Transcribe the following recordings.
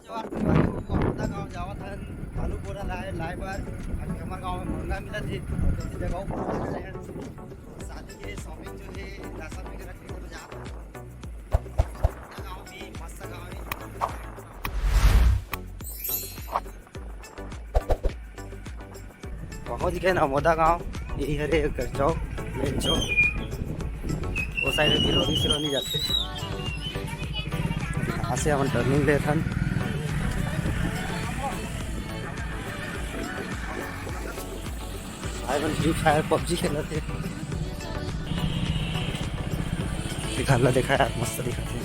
जवार परिवार को मोदा गांव जावत हन आलू बोरा लाए बार अभी हमारे गांव में महंगा मिला थे जैसे जगहों पर रहे हैं शादी के शॉपिंग जो है राशन वगैरह खरीदने को जा गाँव भी मस्त गाँव है। पहुँच गए ना मोदा गाँव यही है चौक मेन चौक वो साइड गिरौनी सिरौनी जाते यहाँ से हम टर्निंग ले थन फ्री फायर पबजी खेल थे दिखा देखा यार मस्त दिखाते हैं।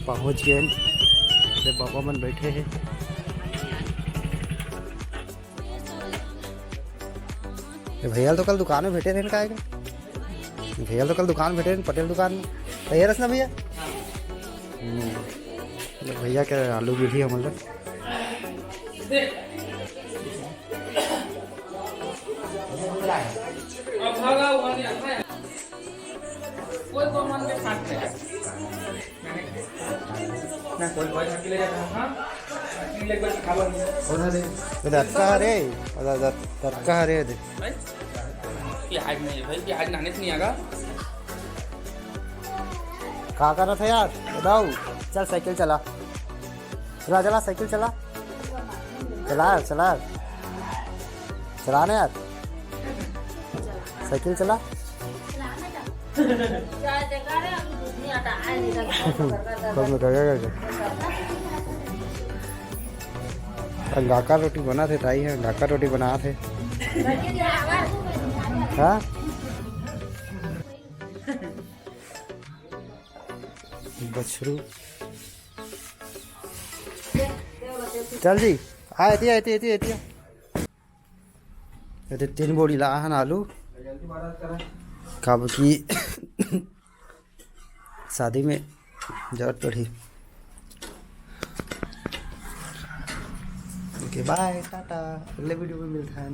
पहुँच गए बाबा मन बैठे हैं भैया तो कल दुकान में बैठे थे ना का भैया तो कल दुकान बैठे थे पटेल दुकान में तैयार रखना भैया भैया क्या आलू भी हम लोग कहाँ करना था यार बताओ। चल साइकिल चला चला चला साइकिल चला चला चला चलाना यार साइकिल चला अंगाका रोटी बना थे ताई है अंगाका रोटी बना थे हाँ बछरू चल जी आती 3 बोरी ला हन आलू कब की शादी में जरूरत पड़ी। ओके बाय टाटा अगले वीडियो में मिलते हैं।